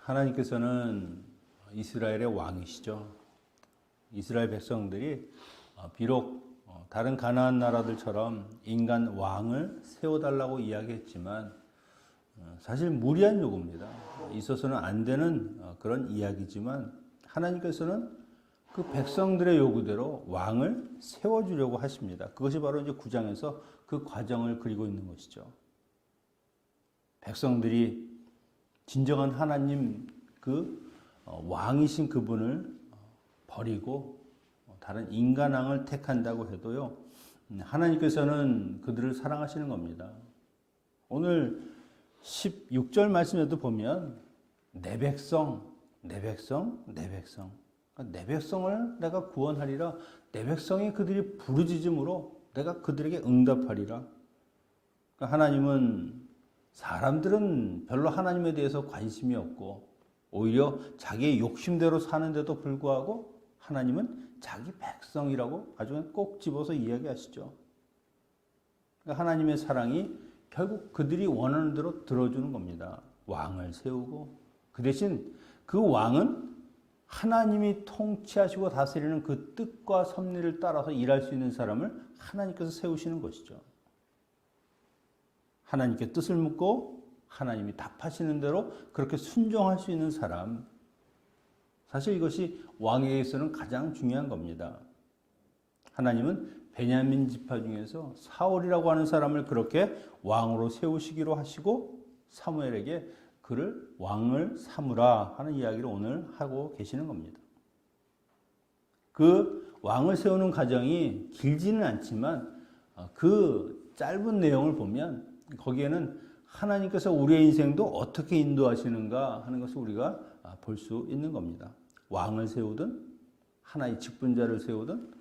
하나님께서는 이스라엘의 왕이시죠. 이스라엘 백성들이 비록 다른 가나안 나라들처럼 인간 왕을 세워달라고 이야기했지만 사실 무리한 요구입니다. 있어서는 안 되는 그런 이야기지만 하나님께서는 그 백성들의 요구대로 왕을 세워주려고 하십니다. 그것이 바로 이제 9장에서 그 과정을 그리고 있는 것이죠. 백성들이 진정한 하나님 그 왕이신 그분을 버리고 다른 인간왕을 택한다고 해도요, 하나님께서는 그들을 사랑하시는 겁니다. 오늘 16절 말씀에도 보면 내 백성, 내 백성, 내 백성, 내 백성을 내가 구원하리라. 내 백성이 그들이 부르짖음으로 내가 그들에게 응답하리라. 하나님은 사람들은 별로 하나님에 대해서 관심이 없고 오히려 자기의 욕심대로 사는데도 불구하고 하나님은 자기 백성이라고 아주 꼭 집어서 이야기하시죠. 하나님의 사랑이 결국 그들이 원하는 대로 들어주는 겁니다. 왕을 세우고 그 대신 그 왕은 하나님이 통치하시고 다스리는 그 뜻과 섭리를 따라서 일할 수 있는 사람을 하나님께서 세우시는 것이죠. 하나님께 뜻을 묻고 하나님이 답하시는 대로 그렇게 순종할 수 있는 사람, 사실 이것이 왕에게서는 가장 중요한 겁니다. 하나님은 베냐민 지파 중에서 사울이라고 하는 사람을 그렇게 왕으로 세우시기로 하시고 사무엘에게 그를 왕을 삼으라 하는 이야기를 오늘 하고 계시는 겁니다. 그 왕을 세우는 과정이 길지는 않지만 그 짧은 내용을 보면 거기에는 하나님께서 우리의 인생도 어떻게 인도하시는가 하는 것을 우리가 볼 수 있는 겁니다. 왕을 세우든 하나의 직분자를 세우든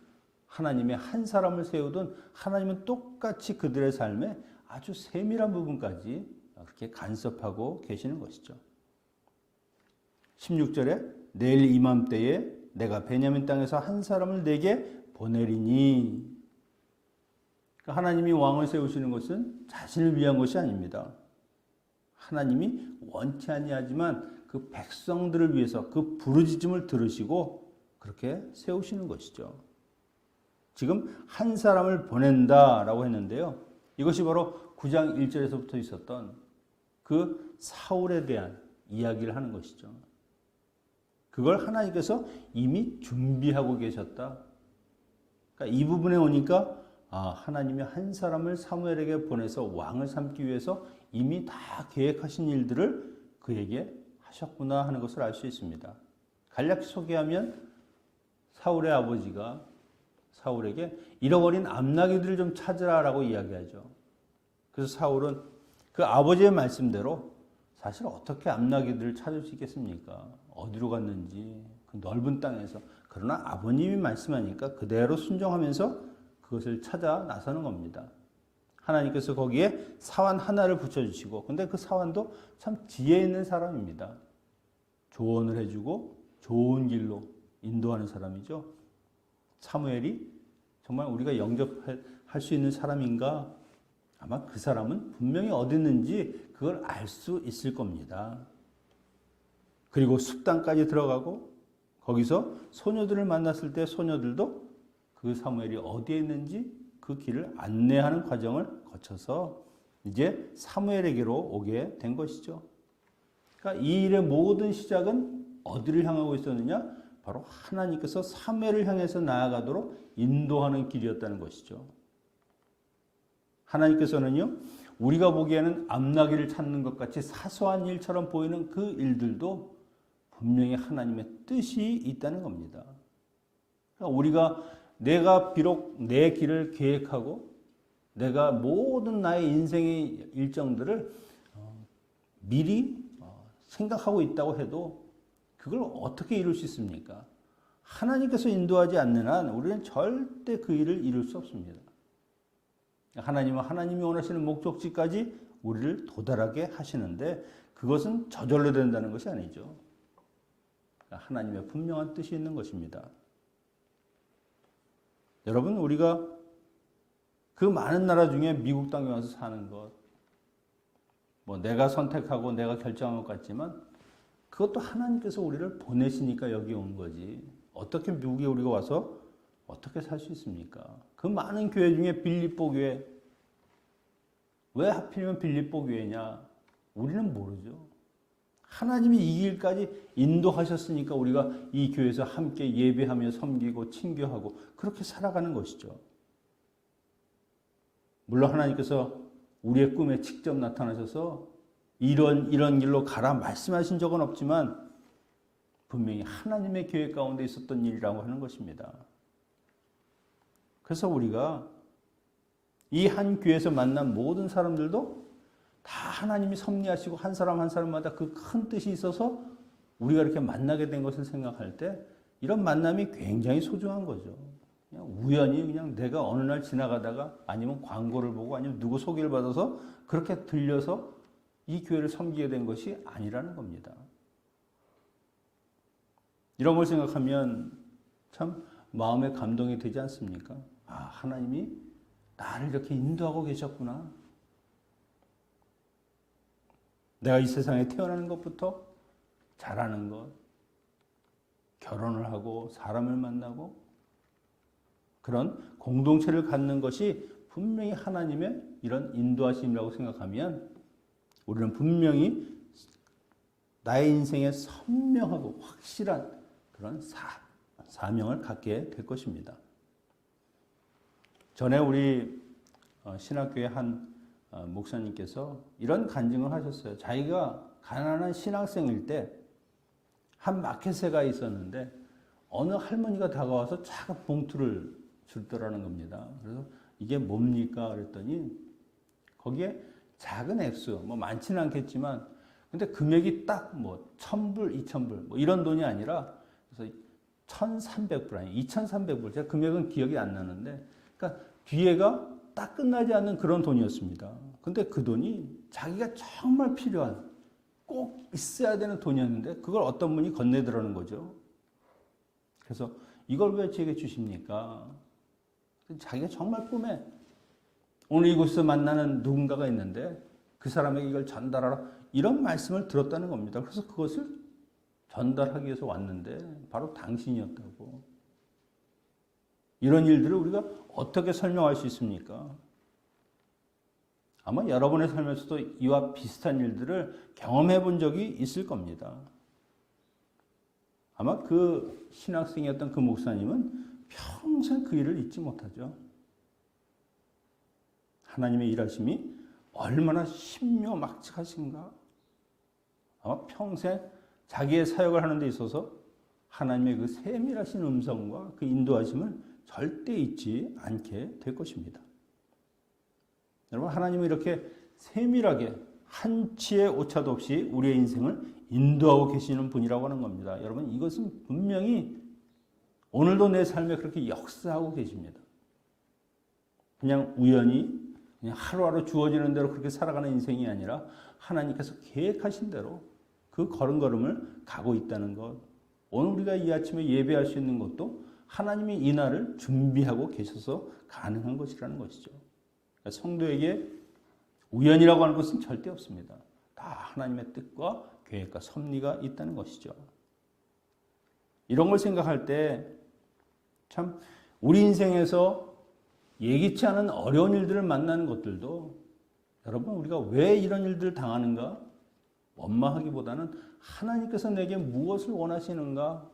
하나님의 한 사람을 세우든 하나님은 똑같이 그들의 삶에 아주 세밀한 부분까지 그렇게 간섭하고 계시는 것이죠. 16절에 내일 이맘때에 내가 베냐민 땅에서 한 사람을 내게 보내리니, 그러니까 하나님이 왕을 세우시는 것은 자신을 위한 것이 아닙니다. 하나님이 원치 아니하지만 그 백성들을 위해서 그 부르짖음을 들으시고 그렇게 세우시는 것이죠. 지금 한 사람을 보낸다라고 했는데요. 이것이 바로 9장 1절에서부터 있었던 그 사울에 대한 이야기를 하는 것이죠. 그걸 하나님께서 이미 준비하고 계셨다. 그러니까 이 부분에 오니까 하나님이 한 사람을 사무엘에게 보내서 왕을 삼기 위해서 이미 다 계획하신 일들을 그에게 하셨구나 하는 것을 알 수 있습니다. 간략히 소개하면 사울의 아버지가 사울에게 잃어버린 암나귀들을 좀 찾으라라고 이야기하죠. 그래서 사울은 그 아버지의 말씀대로 사실 어떻게 암나귀들을 찾을 수 있겠습니까? 어디로 갔는지 그 넓은 땅에서. 그러나 아버님이 말씀하니까 그대로 순종하면서 그것을 찾아 나서는 겁니다. 하나님께서 거기에 사환 하나를 붙여주시고, 근데 그 사환도 참 지혜 있는 사람입니다. 조언을 해주고 좋은 길로 인도하는 사람이죠. 사무엘이 정말 우리가 영접할 수 있는 사람인가? 아마 그 사람은 분명히 어디 있는지 그걸 알 수 있을 겁니다. 그리고 숲당까지 들어가고 거기서 소녀들을 만났을 때 소녀들도 그 사무엘이 어디에 있는지 그 길을 안내하는 과정을 거쳐서 이제 사무엘에게로 오게 된 것이죠. 그러니까 이 일의 모든 시작은 어디를 향하고 있었느냐? 바로 하나님께서 사무엘을 향해서 나아가도록 인도하는 길이었다는 것이죠. 하나님께서는요, 우리가 보기에는 암나귀를 찾는 것 같이 사소한 일처럼 보이는 그 일들도 분명히 하나님의 뜻이 있다는 겁니다. 그러니까 내가 비록 내 길을 계획하고 내가 모든 나의 인생의 일정들을 미리 생각하고 있다고 해도 그걸 어떻게 이룰 수 있습니까? 하나님께서 인도하지 않는 한 우리는 절대 그 일을 이룰 수 없습니다. 하나님은 하나님이 원하시는 목적지까지 우리를 도달하게 하시는데 그것은 저절로 된다는 것이 아니죠. 하나님의 분명한 뜻이 있는 것입니다. 여러분, 우리가 그 많은 나라 중에 미국 땅에 와서 사는 것, 내가 선택하고 내가 결정한 것 같지만 그것도 하나님께서 우리를 보내시니까 여기 온 거지. 어떻게 미국에 우리가 와서 어떻게 살 수 있습니까? 그 많은 교회 중에 빌립보 교회, 왜 하필이면 빌립보 교회냐? 우리는 모르죠. 하나님이 이 길까지 인도하셨으니까 우리가 이 교회에서 함께 예배하며 섬기고 친교하고 그렇게 살아가는 것이죠. 물론 하나님께서 우리의 꿈에 직접 나타나셔서 이런 길로 가라 말씀하신 적은 없지만 분명히 하나님의 계획 가운데 있었던 일이라고 하는 것입니다. 그래서 우리가 이 한 교회에서 만난 모든 사람들도 다 하나님이 섭리하시고 한 사람 한 사람마다 그 큰 뜻이 있어서 우리가 이렇게 만나게 된 것을 생각할 때 이런 만남이 굉장히 소중한 거죠. 그냥 우연히 그냥 내가 어느 날 지나가다가 아니면 광고를 보고 아니면 누구 소개를 받아서 그렇게 들려서 이 교회를 섬기게 된 것이 아니라는 겁니다. 이런 걸 생각하면 참 마음에 감동이 되지 않습니까? 아, 하나님이 나를 이렇게 인도하고 계셨구나. 내가 이 세상에 태어나는 것부터 자라는 것, 결혼을 하고 사람을 만나고 그런 공동체를 갖는 것이 분명히 하나님의 이런 인도하심이라고 생각하면 우리는 분명히 나의 인생에 선명하고 확실한 그런 사명을 갖게 될 것입니다. 전에 우리 신학교의 한 목사님께서 이런 간증을 하셨어요. 자기가 가난한 신학생일 때 한 마켓회가 있었는데 어느 할머니가 다가와서 작은 봉투를 주더라는 겁니다. 그래서 이게 뭡니까? 그랬더니 거기에 작은 액수, 뭐 많지는 않겠지만 근데 금액이 딱 뭐 1,000불, 2,000불 뭐 이런 돈이 아니라 그래서 1,300불 아니 2,300불 제가 금액은 기억이 안 나는데 그러니까 뒤에가 딱 끝나지 않는 그런 돈이었습니다. 근데 그 돈이 자기가 정말 필요한 꼭 있어야 되는 돈이었는데 그걸 어떤 분이 건네들라는 거죠. 그래서 이걸 왜 제게 주십니까? 자기가 정말 꿈에 오늘 이곳에서 만나는 누군가가 있는데 그 사람에게 이걸 전달하라 이런 말씀을 들었다는 겁니다. 그래서 그것을 전달하기 위해서 왔는데 바로 당신이었다고. 이런 일들을 우리가 어떻게 설명할 수 있습니까? 아마 여러분의 삶에서도 이와 비슷한 일들을 경험해 본 적이 있을 겁니다. 아마 그 신학생이었던 그 목사님은 평생 그 일을 잊지 못하죠. 하나님의 일하심이 얼마나 신묘막측하신가. 아마 평생 자기의 사역을 하는 데 있어서 하나님의 그 세밀하신 음성과 그 인도하심을 절대 잊지 않게 될 것입니다. 여러분, 하나님은 이렇게 세밀하게 한치의 오차도 없이 우리의 인생을 인도하고 계시는 분이라고 하는 겁니다. 여러분, 이것은 분명히 오늘도 내 삶에 그렇게 역사하고 계십니다. 그냥 우연히 그냥 하루하루 주어지는 대로 그렇게 살아가는 인생이 아니라 하나님께서 계획하신 대로 그 걸음걸음을 가고 있다는 것. 오늘 우리가 이 아침에 예배할 수 있는 것도 하나님이 이 날을 준비하고 계셔서 가능한 것이라는 것이죠. 성도에게 우연이라고 하는 것은 절대 없습니다. 다 하나님의 뜻과 계획과 섭리가 있다는 것이죠. 이런 걸 생각할 때 참 우리 인생에서 예기치 않은 어려운 일들을 만나는 것들도 여러분 우리가 왜 이런 일들을 당하는가 원망하기보다는 하나님께서 내게 무엇을 원하시는가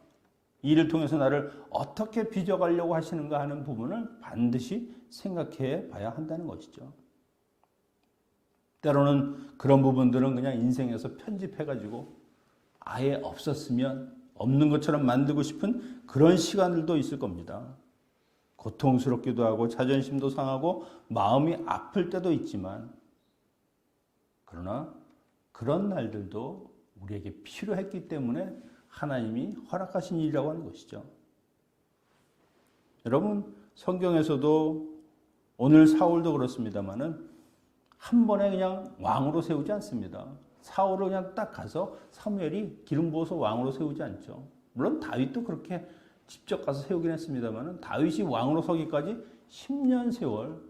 이 일을 통해서 나를 어떻게 빚어가려고 하시는가 하는 부분을 반드시 생각해 봐야 한다는 것이죠. 때로는 그런 부분들은 그냥 인생에서 편집해가지고 아예 없었으면 없는 것처럼 만들고 싶은 그런 시간들도 있을 겁니다. 고통스럽기도 하고 자존심도 상하고 마음이 아플 때도 있지만 그러나 그런 날들도 우리에게 필요했기 때문에 하나님이 허락하신 일이라고 하는 것이죠. 여러분 성경에서도 오늘 사울도 그렇습니다마는 한 번에 그냥 왕으로 세우지 않습니다. 사울을 그냥 딱 가서 사무엘이 기름 부어서 왕으로 세우지 않죠. 물론 다윗도 그렇게 직접 가서 세우긴 했습니다마는 다윗이 왕으로 서기까지 10년 세월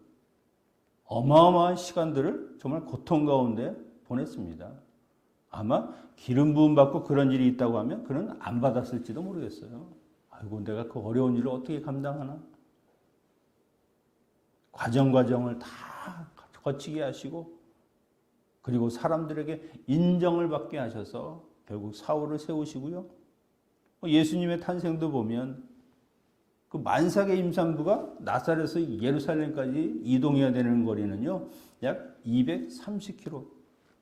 어마어마한 시간들을 정말 고통 가운데 보냈습니다. 아마 기름 부음 받고 그런 일이 있다고 하면 그는 안 받았을지도 모르겠어요. 아이고, 내가 그 어려운 일을 어떻게 감당하나? 과정을 다 거치게 하시고, 그리고 사람들에게 인정을 받게 하셔서 결국 사울을 세우시고요. 예수님의 탄생도 보면 그 만삭의 임산부가 나사렛에서 예루살렘까지 이동해야 되는 거리는요, 약 230km.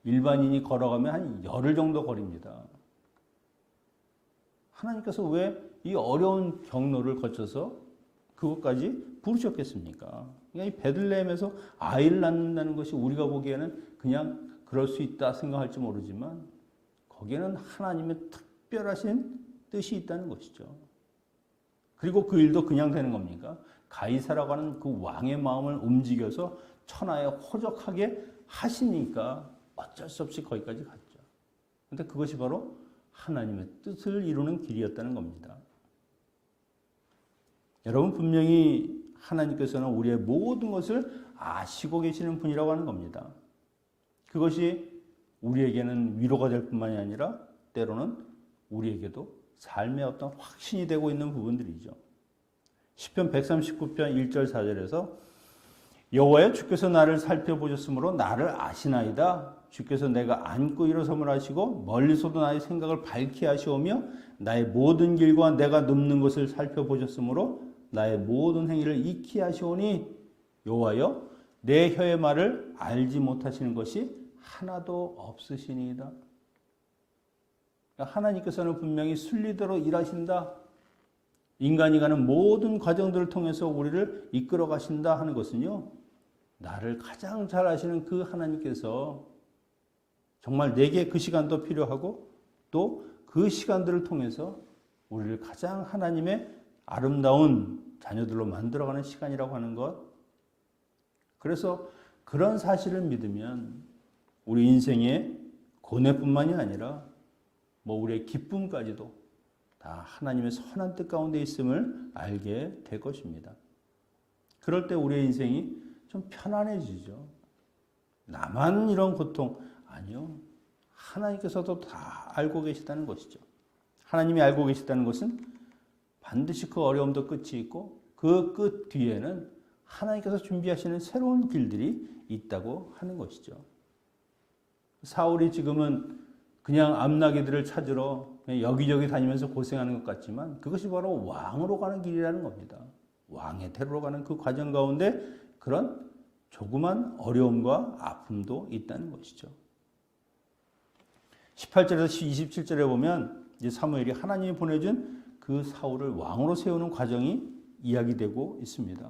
일반인이 걸어가면 한 열흘 정도 거리입니다. 하나님께서 왜 이 어려운 경로를 거쳐서 그것까지 부르셨겠습니까? 그러니까 이 베들레헴에서 아이를 낳는다는 것이 우리가 보기에는 그냥 그럴 수 있다 생각할지 모르지만 거기에는 하나님의 특별하신 뜻이 있다는 것이죠. 그리고 그 일도 그냥 되는 겁니까? 가이사라고 하는 그 왕의 마음을 움직여서 천하에 호적하게 하시니까 어쩔 수 없이 거기까지 갔죠. 그런데 그것이 바로 하나님의 뜻을 이루는 길이었다는 겁니다. 여러분, 분명히 하나님께서는 우리의 모든 것을 아시고 계시는 분이라고 하는 겁니다. 그것이 우리에게는 위로가 될 뿐만이 아니라 때로는 우리에게도 삶의 어떤 확신이 되고 있는 부분들이죠. 시편 139편 1절 4절에서 여호와여, 주께서 나를 살펴보셨으므로 나를 아시나이다. 주께서 내가 앉고 일어섬을 하시고 멀리서도 나의 생각을 밝게 하시오며 나의 모든 길과 내가 눕는 것을 살펴보셨으므로 나의 모든 행위를 익히 하시오니 여호와여, 내 혀의 말을 알지 못하시는 것이 하나도 없으시니이다. 하나님께서는 분명히 순리대로 일하신다. 인간이 가는 모든 과정들을 통해서 우리를 이끌어 가신다 하는 것은요, 나를 가장 잘 아시는 그 하나님께서 정말 내게 그 시간도 필요하고 또 그 시간들을 통해서 우리를 가장 하나님의 아름다운 자녀들로 만들어가는 시간이라고 하는 것. 그래서 그런 사실을 믿으면 우리 인생의 고뇌뿐만이 아니라 우리의 기쁨까지도 다 하나님의 선한 뜻 가운데 있음을 알게 될 것입니다. 그럴 때 우리의 인생이 좀 편안해지죠. 나만 이런 고통, 아니요. 하나님께서도 다 알고 계시다는 것이죠. 하나님이 알고 계시다는 것은 반드시 그 어려움도 끝이 있고 그 끝 뒤에는 하나님께서 준비하시는 새로운 길들이 있다고 하는 것이죠. 사울이 지금은 그냥 암나귀들을 찾으러 그냥 여기저기 다니면서 고생하는 것 같지만 그것이 바로 왕으로 가는 길이라는 겁니다. 왕의 태로로 가는 그 과정 가운데 그런 조그만 어려움과 아픔도 있다는 것이죠. 18절에서 27절에 보면 이제 사무엘이 하나님이 보내준 그 사울을 왕으로 세우는 과정이 이야기되고 있습니다.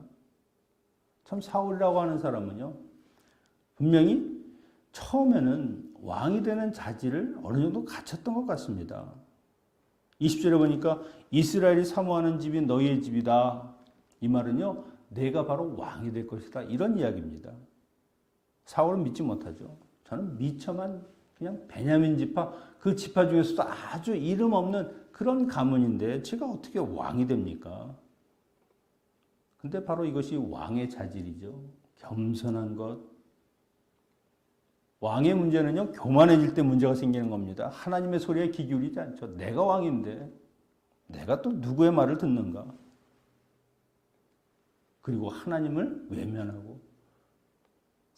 참 사울이라고 하는 사람은요, 분명히 처음에는 왕이 되는 자질을 어느 정도 갖췄던 것 같습니다. 20절에 보니까 이스라엘이 사모하는 집이 너희의 집이다. 이 말은요, 내가 바로 왕이 될 것이다. 이런 이야기입니다. 사울은 믿지 못하죠. 저는 미처만 그냥 베냐민 지파, 그 지파 중에서도 아주 이름 없는 그런 가문인데 제가 어떻게 왕이 됩니까? 근데 바로 이것이 왕의 자질이죠. 겸손한 것. 왕의 문제는요, 교만해질 때 문제가 생기는 겁니다. 하나님의 소리에 귀 기울이지 않죠. 내가 왕인데 내가 또 누구의 말을 듣는가? 그리고 하나님을 외면하고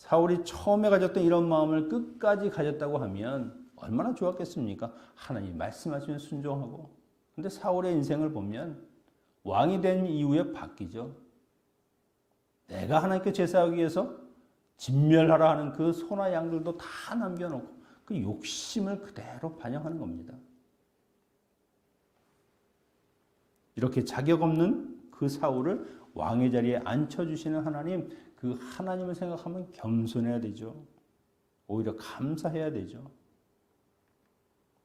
사울이 처음에 가졌던 이런 마음을 끝까지 가졌다고 하면 얼마나 좋았겠습니까? 하나님 말씀하시면 순종하고. 근데 사울의 인생을 보면 왕이 된 이후에 바뀌죠. 내가 하나님께 제사하기 위해서 진멸하라 하는 그 소나 양들도 다 남겨놓고 그 욕심을 그대로 반영하는 겁니다. 이렇게 자격 없는 그 사울을 왕의 자리에 앉혀주시는 하나님, 그 하나님을 생각하면 겸손해야 되죠. 오히려 감사해야 되죠.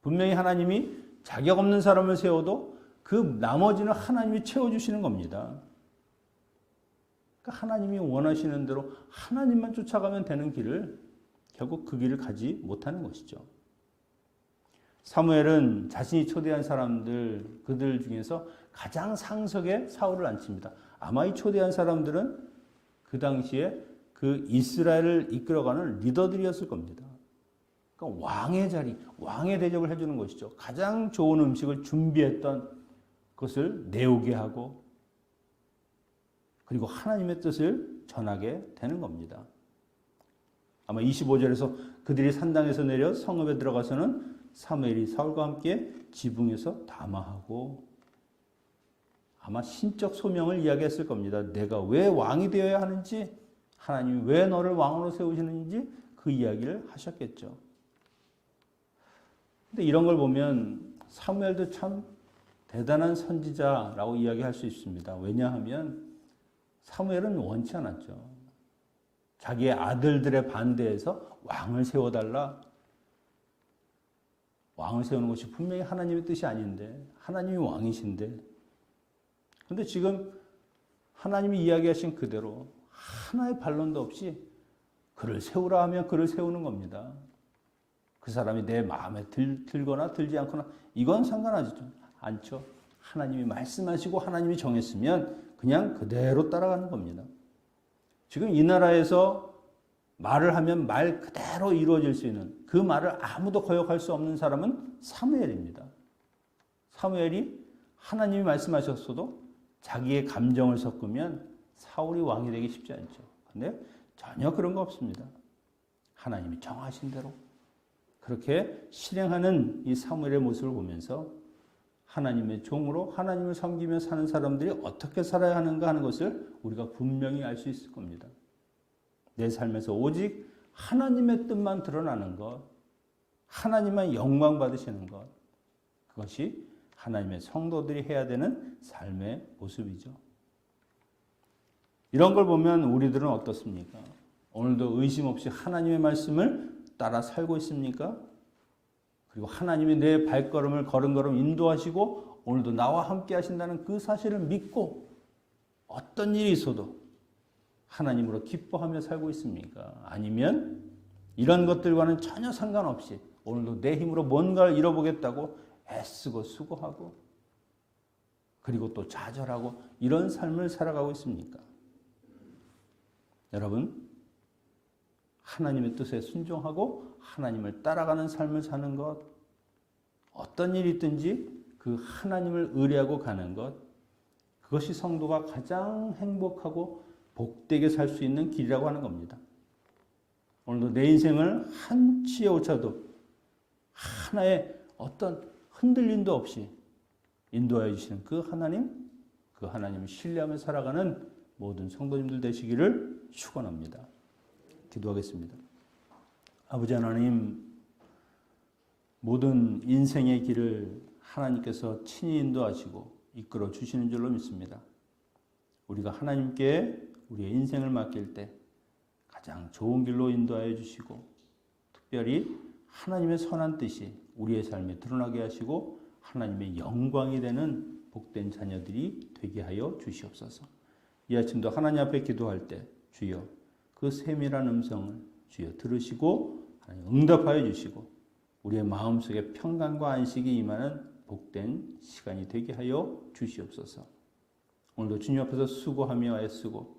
분명히 하나님이 자격 없는 사람을 세워도 그 나머지는 하나님이 채워주시는 겁니다. 그러니까 하나님이 원하시는 대로 하나님만 쫓아가면 되는 길을 결국 그 길을 가지 못하는 것이죠. 사무엘은 자신이 초대한 사람들, 그들 중에서 가장 상석에 사울을 앉힙니다. 아마 이 초대한 사람들은 그 당시에 그 이스라엘을 이끌어가는 리더들이었을 겁니다. 그러니까 왕의 자리, 왕의 대접을 해주는 것이죠. 가장 좋은 음식을 준비했던 것을 내오게 하고 그리고 하나님의 뜻을 전하게 되는 겁니다. 아마 25절에서 그들이 산당에서 내려 성읍에 들어가서는 사무엘이 사울과 함께 지붕에서 담화하고 아마 신적 소명을 이야기했을 겁니다. 내가 왜 왕이 되어야 하는지, 하나님이 왜 너를 왕으로 세우시는지 그 이야기를 하셨겠죠. 근데 이런 걸 보면 사무엘도 참 대단한 선지자라고 이야기할 수 있습니다. 왜냐하면 사무엘은 원치 않았죠. 자기의 아들들의 반대에서 왕을 세워달라. 왕을 세우는 것이 분명히 하나님의 뜻이 아닌데, 하나님이 왕이신데. 그런데 지금 하나님이 이야기하신 그대로 하나의 반론도 없이 그를 세우라 하면 그를 세우는 겁니다. 그 사람이 내 마음에 들거나 들지 않거나 이건 상관하지 않죠. 하나님이 말씀하시고 하나님이 정했으면 그냥 그대로 따라가는 겁니다. 지금 이 나라에서 말을 하면 말 그대로 이루어질 수 있는 그 말을 아무도 거역할 수 없는 사람은 사무엘입니다. 사무엘이 하나님이 말씀하셨어도 자기의 감정을 섞으면 사울이 왕이 되기 쉽지 않죠. 근데 전혀 그런 거 없습니다. 하나님이 정하신 대로 그렇게 실행하는 이 사무엘의 모습을 보면서 하나님의 종으로 하나님을 섬기며 사는 사람들이 어떻게 살아야 하는가 하는 것을 우리가 분명히 알 수 있을 겁니다. 내 삶에서 오직 하나님의 뜻만 드러나는 것, 하나님만 영광 받으시는 것, 그것이 하나님의 성도들이 해야 되는 삶의 모습이죠. 이런 걸 보면 우리들은 어떻습니까? 오늘도 의심 없이 하나님의 말씀을 따라 살고 있습니까? 그리고 하나님이 내 발걸음을 걸음걸음 인도하시고 오늘도 나와 함께 하신다는 그 사실을 믿고 어떤 일이 있어도 하나님으로 기뻐하며 살고 있습니까? 아니면 이런 것들과는 전혀 상관없이 오늘도 내 힘으로 뭔가를 이뤄보겠다고 애쓰고 수고하고 그리고 또 좌절하고 이런 삶을 살아가고 있습니까? 여러분, 하나님의 뜻에 순종하고 하나님을 따라가는 삶을 사는 것, 어떤 일이 있든지 그 하나님을 의뢰하고 가는 것, 그것이 성도가 가장 행복하고 복되게 살 수 있는 길이라고 하는 겁니다. 오늘도 내 인생을 한치의 오차도 하나의 어떤 흔들림도 없이 인도하여 주시는 그 하나님을 신뢰하며 살아가는 모든 성도님들 되시기를 축원합니다. 기도하겠습니다. 아버지 하나님, 모든 인생의 길을 하나님께서 친히 인도하시고 이끌어 주시는 줄로 믿습니다. 우리가 하나님께 우리의 인생을 맡길 때 가장 좋은 길로 인도하여 주시고 특별히 하나님의 선한 뜻이 우리의 삶에 드러나게 하시고 하나님의 영광이 되는 복된 자녀들이 되게 하여 주시옵소서. 이 아침도 하나님 앞에 기도할 때 주여 그 세밀한 음성을 주여 들으시고 하나님 응답하여 주시고 우리의 마음속에 평강과 안식이 임하는 복된 시간이 되게 하여 주시옵소서. 오늘도 주님 앞에서 수고하며 애쓰고